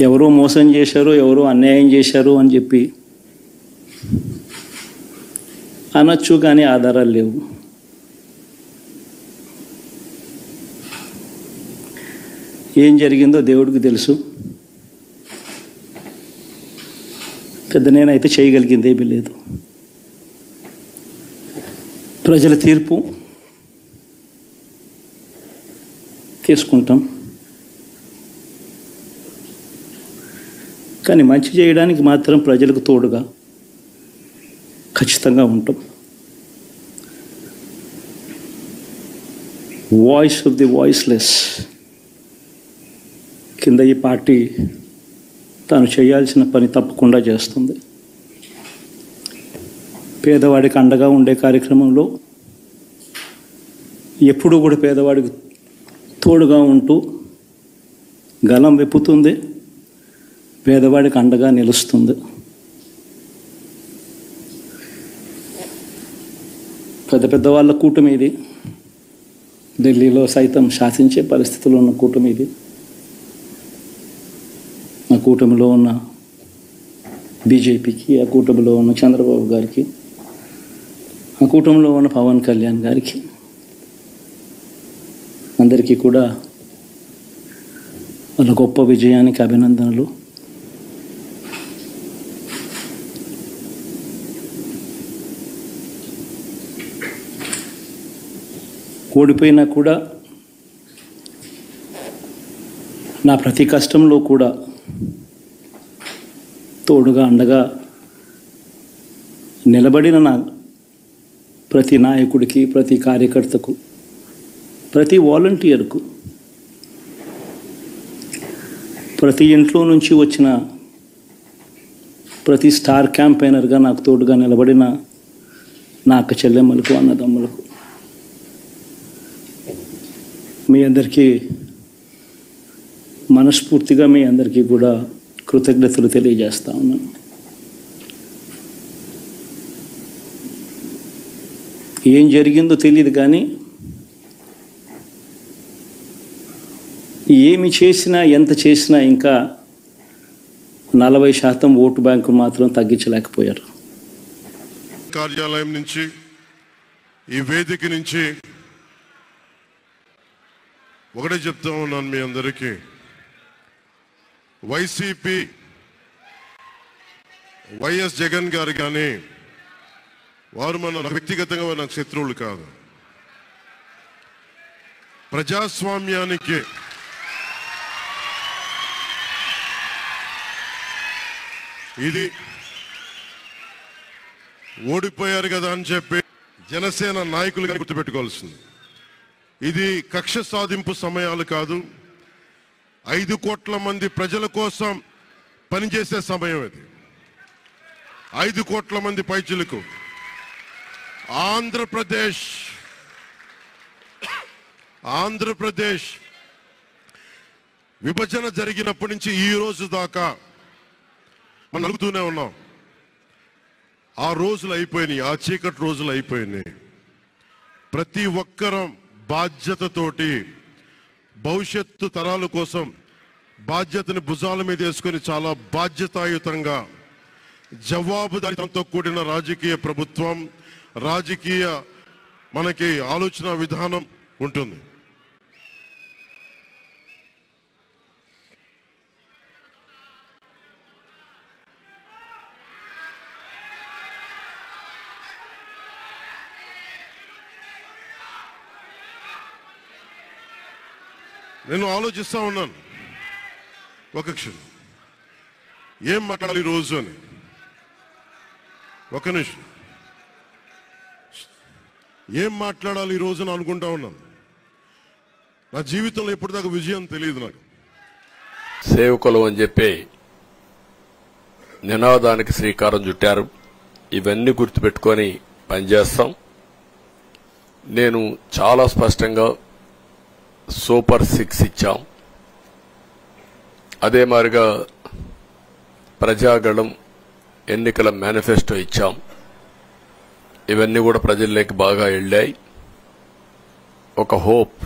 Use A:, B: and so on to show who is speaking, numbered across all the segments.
A: ఎవరో మోసం చేశారు, ఎవరో అన్యాయం చేశారు అని చెప్పి అనొచ్చు, కానీ ఆధారాలు లేవు. ఏం జరిగిందో దేవుడికి తెలుసు. పెద్ద నేనైతే చేయగలిగింది ఏమీ లేదు. ప్రజల తీర్పు తీసుకుంటాం, కానీ మంచి చేయడానికి మాత్రం ప్రజలకు తోడుగా ఖచ్చితంగా ఉంటాం. వాయిస్ ఆఫ్ ది వాయిస్లెస్ కింద ఈ పార్టీ తాను చేయాల్సిన పని తప్పకుండా చేస్తుంది. పేదవాడికి అండగా ఉండే కార్యక్రమంలో ఎప్పుడూ కూడా పేదవాడికి తోడుగా ఉంటూ గలం విప్పుతుంది, పేదవాడికి అండగా నిలుస్తుంది. పెద్ద పెద్ద వాళ్ళ కూటమి ఇది, ఢిల్లీలో సైతం శాసించే పరిస్థితుల్లో ఉన్న కూటమి ఇది. ఆ కూటమిలో ఉన్న బీజేపీకి, ఆ కూటమిలో ఉన్న చంద్రబాబు గారికి, ఆ కూటమిలో ఉన్న పవన్ కళ్యాణ్ గారికి అందరికీ కూడా వాళ్ళ గొప్ప విజయానికి అభినందనలు. ఓడిపోయినా కూడా నా ప్రతి కష్టంలో కూడా తోడుగా అండగా నిలబడిన నా ప్రతి నాయకుడికి, ప్రతి కార్యకర్తకు, ప్రతి వాలంటీర్కు, ప్రతి ఇంట్లో నుంచి వచ్చిన ప్రతి స్టార్ క్యాంపెయినర్గా నాకు తోడుగా నిలబడిన నా అక్క చెల్లెమ్మలకు, అన్నదమ్ములకు, మీ అందరికీ మనస్ఫూర్తిగా మీ అందరికీ కూడా కృతజ్ఞతలు తెలియజేస్తా ఉన్నాను. ఏం జరిగిందో తెలియదు, కానీ ఏమి చేసినా, ఎంత చేసినా ఇంకా 40% ఓటు బ్యాంకు మాత్రం తగ్గించలేకపోయారు.
B: కార్యాలయం నుంచి, ఈ వేదిక నుంచి ఒకటే చెప్తా ఉన్నాను మీ అందరికీ, వైసీపీ వైఎస్ జగన్ గారు కానీ వారు మన వ్యక్తిగతంగా నాకు శత్రువులు కాదు. ప్రజాస్వామ్యానికి ఇది ఓడిపోయారు కదా అని చెప్పి జనసేన నాయకులుగా గుర్తుపెట్టుకోవాల్సింది. ఇది కక్ష సాధింపు సమయాలు కాదు, 5 కోట్ల మంది ప్రజల కోసం పనిచేసే సమయం ఇది. 5 కోట్ల మంది పైచులకు ఆంధ్రప్రదేశ్ విభజన జరిగినప్పటి నుంచి ఈ రోజు దాకా మనం అడుగుతూనే ఉన్నాం. ఆ రోజులు అయిపోయినాయి, ఆ చీకటి రోజులు అయిపోయినాయి. ప్రతి ఒక్కరం బాధ్యతతోటి భవిష్యత్తు తరాల కోసం బాధ్యతని భుజాల మీద వేసుకొని చాలా బాధ్యతాయుతంగా జవాబుదారీతనంతో కూడిన రాజకీయ ప్రభుత్వం, రాజకీయ మనకి ఆలోచన విధానం ఉంటుంది. నేను ఆలోచిస్తా ఉన్నాను, ఒక క్షణం ఏం మాట్లాడాలి ఈ రోజు అని. ఒక నిమిషం, ఏం మాట్లాడాలి ఈ రోజు అని అనుకుంటా ఉన్నాను. నా జీవితంలో ఎప్పటిదాకా విజయం తెలియదు నాకు.
C: సేవకులు అని చెప్పి నినాదానికి శ్రీకారం చుట్టారు. ఇవన్నీ గుర్తుపెట్టుకొని పనిచేస్తాం. నేను చాలా స్పష్టంగా సూపర్ 6 ఇచ్చాం. అదే మాదిరిగా ప్రజాగళం ఎన్నికల మేనిఫెస్టో ఇచ్చాం. ఇవన్నీ కూడా ప్రజల్లోకి బాగా వెళ్ళాయి. ఒక హోప్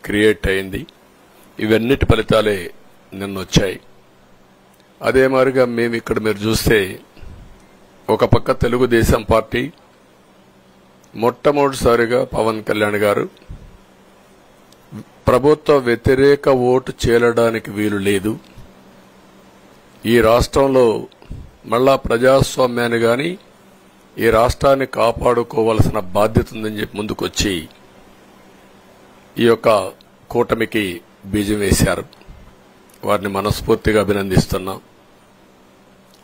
C: క్రియేట్ అయింది. ఇవన్నిటి ఫలితాలే నిన్న వచ్చాయి. అదే మాదిరిగా మేము ఇక్కడ మీరు చూస్తే ఒక పక్క తెలుగుదేశం పార్టీ మొట్టమొదటిసారిగా పవన్ కళ్యాణ్ గారు ప్రభుత్వ వ్యతిరేక ఓటు చేరడానికి వీలు లేదు, ఈ రాష్ట్రంలో మళ్ళా ప్రజాస్వామ్యాన్ని గాని ఈ రాష్ట్రాన్ని కాపాడుకోవాల్సిన బాధ్యత ఉందని చెప్పి ముందుకొచ్చి ఈ యొక్క కూటమికి బీజం వేశారు. వారిని మనస్ఫూర్తిగా అభినందిస్తున్నాం.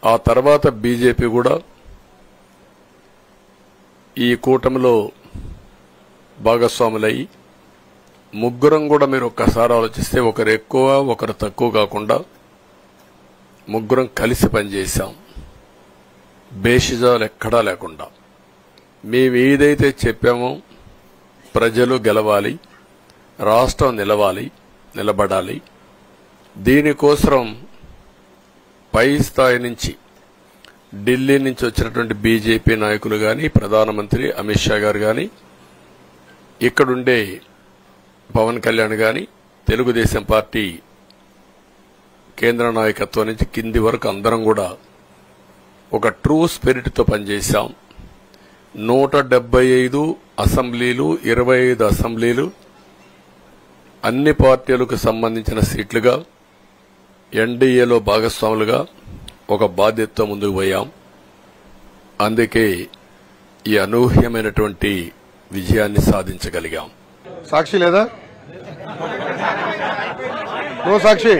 C: ఆ తర్వాత బీజేపీ కూడా ఈ కూటమిలో భాగస్వాములయ్యి ముగ్గురం కూడా మీరు ఒక్కసారి ఆలోచిస్తే ఒకరు ఎక్కువ ఒకరు తక్కువ కాకుండా ముగ్గురం కలిసి పనిచేశాం. బేషిజాలు ఎక్కడా లేకుండా మేము ఏదైతే చెప్పామో ప్రజలు గెలవాలి, రాష్ట్రం నిలబడాలి, దీనికోసం పై స్థాయి నుంచి ఢిల్లీ నుంచి వచ్చినటువంటి బీజేపీ నాయకులు గాని ప్రధానమంత్రి అమిత్ షా గారు గాని ఇక్కడుండే పవన్ కళ్యాణ్ గాని తెలుగుదేశం పార్టీ కేంద్ర నాయకత్వం నుంచి కింది వరకు అందరం కూడా ఒక ట్రూ స్పిరిట్ తో పనిచేశాం. 175 అసెంబ్లీలు 25 అసెంబ్లీలు అన్ని పార్టీలకు సంబంధించిన సీట్లుగా ఎన్డీఏలో భాగస్వాములుగా ఒక బాధ్యతతో ముందుకు పోయాం. అందుకే ఈ అనూహ్యమైనటువంటి విజయాన్ని సాధించగలిగాం.
D: సాక్షి లేదా? నో సాక్షి.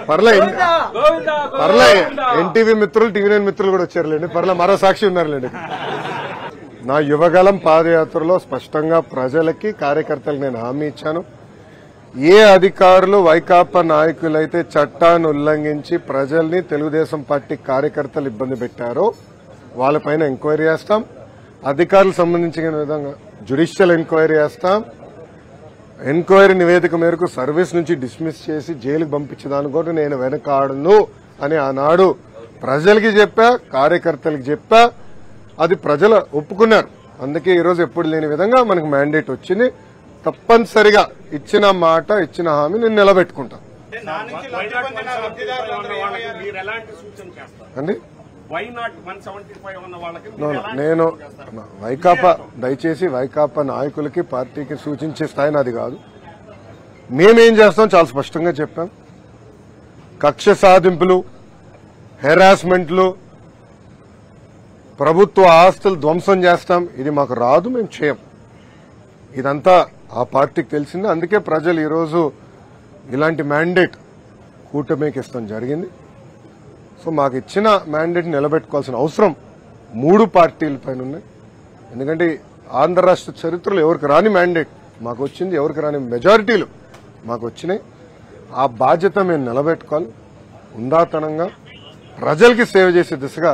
D: పర్లే ఎన్టీవీ మిత్రులు, టీవీ9 మిత్రులు కూడా వచ్చారులేండి. పర్లే మరో సాక్షి ఉన్నారులేండి. నా యువగలం పాదయాత్రలో స్పష్టంగా ప్రజలకి, కార్యకర్తలకు నేను హామీ ఇచ్చాను. ఏ అధికారులు వైకాపా నాయకులైతే చట్టాన్ని ఉల్లంఘించి ప్రజల్ని, తెలుగుదేశం పార్టీ కార్యకర్తలు ఇబ్బంది పెట్టారో వాళ్ళపైన ఎంక్వైరీ చేస్తాం. అధికారులకు సంబంధించిన విధంగా జ్యుడిషియల్ ఎంక్వైరీ చేస్తాం. ఎంక్వైరీ నివేదిక మేరకు సర్వీస్ నుంచి డిస్మిస్ చేసి జైలుకు పంపించేదాన్ని కూడా నేను వెనకాడను అని ఆనాడు ప్రజలకి చెప్పా, కార్యకర్తలకు చెప్పా. అది ప్రజలు ఒప్పుకున్నారు. అందుకే ఈరోజు ఎప్పుడు లేని విధంగా మనకు మ్యాండేట్ వచ్చింది. తప్పనిసరిగా ఇచ్చిన మాట, ఇచ్చిన హామీ నేను నిలబెట్టుకుంటాను. అండి నేను వైకాపా, దయచేసి వైకాపా నాయకులకి, పార్టీకి సూచించే స్థాయి నాది కాదు. మేమేం చేస్తాం చాలా స్పష్టంగా చెప్పాం. కక్ష సాధింపులు, హెరాస్మెంట్లు, ప్రభుత్వ ఆస్తులు ధ్వంసం చేస్తాం, ఇది మాకు రాదు, మేము చేయం. ఇదంతా ఆ పార్టీకి తెలిసింది. అందుకే ప్రజలు ఈరోజు ఇలాంటి మ్యాండేట్ కూటమికి ఇస్తాం జరిగింది. సో మాకు ఇచ్చిన మ్యాండేట్ నిలబెట్టుకోవాల్సిన అవసరం 3 పార్టీలపైన ఉన్నాయి. ఎందుకంటే ఆంధ్ర రాష్ట్ర చరిత్రలో ఎవరికి రాని మ్యాండేట్ మాకు వచ్చింది, ఎవరికి రాని మెజారిటీలు మాకు వచ్చినాయి. ఆ బాధ్యత మేము నిలబెట్టుకోవాలి. ఉందాతనంగా ప్రజలకి సేవ చేసే దిశగా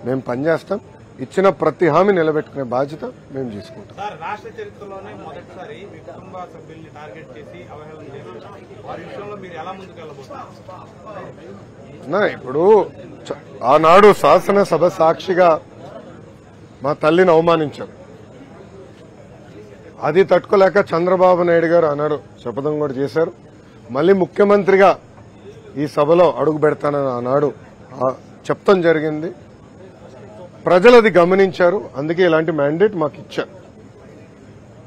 D: మేము పనిచేస్తాం. ఇచ్చిన ప్రతి హామీ నిలబెట్టుకునే బాధ్యత మేము తీసుకుంటాం.
E: రాష్ట్ర చరిత్రలోనే మొదటిసారి మీ కుటుంబ సభ్యుల్ని టార్గెట్ చేసి అవహేళన చేశారు. వారి విషయంలో మీరు ఎలా ముందుకెళ్లబోతున్నారు?
D: ఇప్పుడు ఆనాడు శాసనసభ సాక్షిగా మా తల్లిని అవమానించారు. అది తట్టుకోలేక చంద్రబాబు నాయుడు గారు ఆనాడు శపథం కూడా చేశారు. మళ్లీ ముఖ్యమంత్రిగా ఈ సభలో అడుగు పెడతానని ఆనాడు చెప్తాం జరిగింది. ప్రజలు అది గమనించారు. అందుకే ఇలాంటి మ్యాండేట్ మాకు ఇచ్చారు.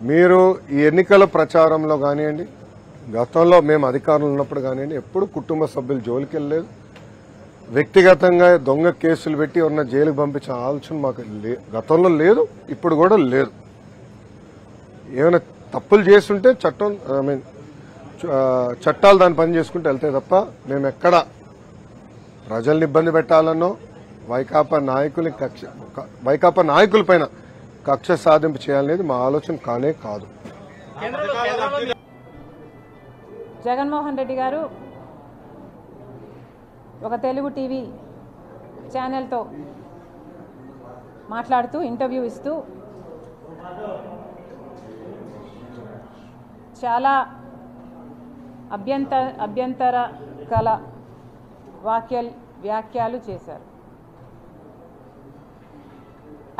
D: మీరు ఈ ఎన్నికల ప్రచారంలో కానివ్వండి, గతంలో మేము అధికారంలో ఉన్నప్పుడు కానివ్వండి, ఎప్పుడు కుటుంబ సభ్యులు జోలికి వెళ్ళలేదు. వ్యక్తిగతంగా దొంగ కేసులు పెట్టి ఎవరన్నా జైలుకు పంపించే ఆలోచన మాకు గతంలో లేదు, ఇప్పుడు కూడా లేదు. ఏమైనా తప్పులు చేస్తుంటే చట్టాలు దాని పని చేసుకుంటూ వెళ్తాయి తప్ప మేము ఎక్కడ ప్రజల్ని ఇబ్బంది పెట్టాలనో వైకాపా నాయకులపైన కక్ష సాధింపు చేయాలనేది మా ఆలోచన కానే కాదు.
F: జగన్మోహన్ రెడ్డి గారు ఒక తెలుగు టీవీ ఛానల్తో మాట్లాడుతూ ఇంటర్వ్యూ ఇస్తూ చాలా అభ్యంతరకల వ్యాఖ్యలు చేశారు.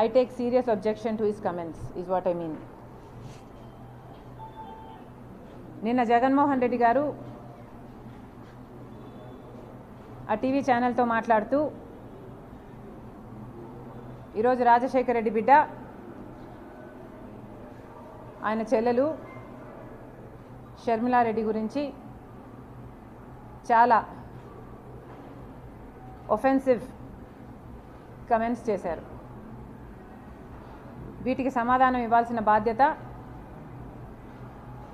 F: I take serious objection to his comments, is what I mean. నిన్న జగన్మోహన్ రెడ్డి గారు ఆ టీవీ ఛానల్తో మాట్లాడుతూ ఈరోజు రాజశేఖర రెడ్డి బిడ్డ ఆయన చెల్లెలు షర్మిలారెడ్డి గురించి చాలా ఒఫెన్సివ్ కమెంట్స్ చేశారు. వీటికి సమాధానం ఇవ్వాల్సిన బాధ్యత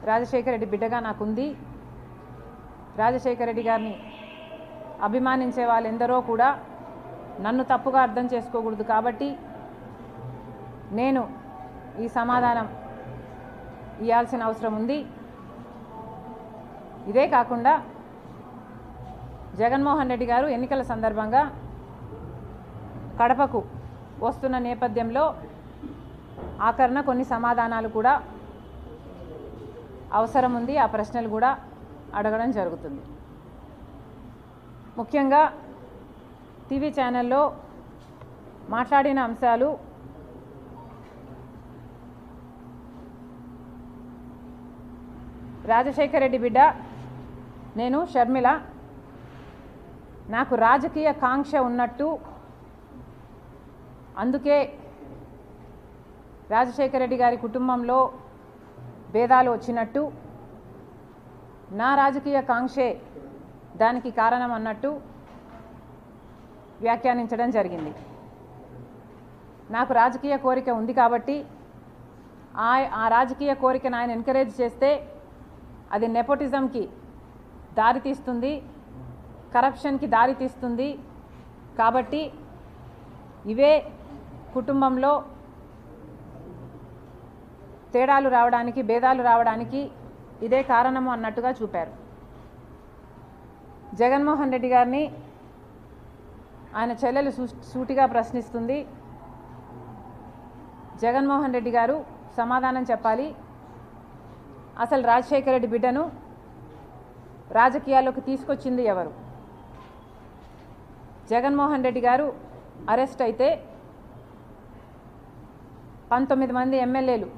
F: రాజశేఖర రెడ్డి బిడ్డగా నాకుంది. రాజశేఖర రెడ్డి గారిని అభిమానించే వాళ్ళెందరో కూడా నన్ను తప్పుగా అర్థం చేసుకోకూడదు. కాబట్టి నేను ఈ సమాధానం ఇవ్వాల్సిన అవసరం ఉంది. ఇదే కాకుండా జగన్మోహన్ రెడ్డి గారు ఎన్నికల సందర్భంగా కడపకు వస్తున్న నేపథ్యంలో ఆఖరణ కొన్ని సమాధానాలు కూడా అవసరం ఉంది. ఆ ప్రశ్నలు కూడా అడగడం జరుగుతుంది. ముఖ్యంగా టీవీ ఛానల్లో మాట్లాడిన అంశాలు రాజశేఖర రెడ్డి బిడ్డ నేను షర్మిల నాకు రాజకీయ కాంక్ష ఉన్నట్టు, అందుకే రాజశేఖర రెడ్డి గారి కుటుంబంలో భేదాలు వచ్చినట్టు, నా రాజకీయ కాంక్షే దానికి కారణం అన్నట్టు వ్యాఖ్యానించడం జరిగింది. నాకు రాజకీయ కోరిక ఉంది కాబట్టి ఆ రాజకీయ కోరికను ఆయన ఎంకరేజ్ చేస్తే అది నెపోటిజంకి దారితీస్తుంది, కరప్షన్కి దారితీస్తుంది. కాబట్టి ఇవే కుటుంబంలో తేడాలు రావడానికి, భేదాలు రావడానికి ఇదే కారణము అన్నట్టుగా చూపారు. జగన్మోహన్ రెడ్డి గారిని ఆయన చెల్లెలు సూటిగా ప్రశ్నిస్తుంది. జగన్మోహన్ రెడ్డి గారు సమాధానం చెప్పాలి. అసలు రాజశేఖర రెడ్డి బిడ్డను రాజకీయాల్లోకి తీసుకొచ్చింది ఎవరు? జగన్మోహన్ రెడ్డి గారు అరెస్ట్ అయితే 19 మంది ఎమ్మెల్యేలు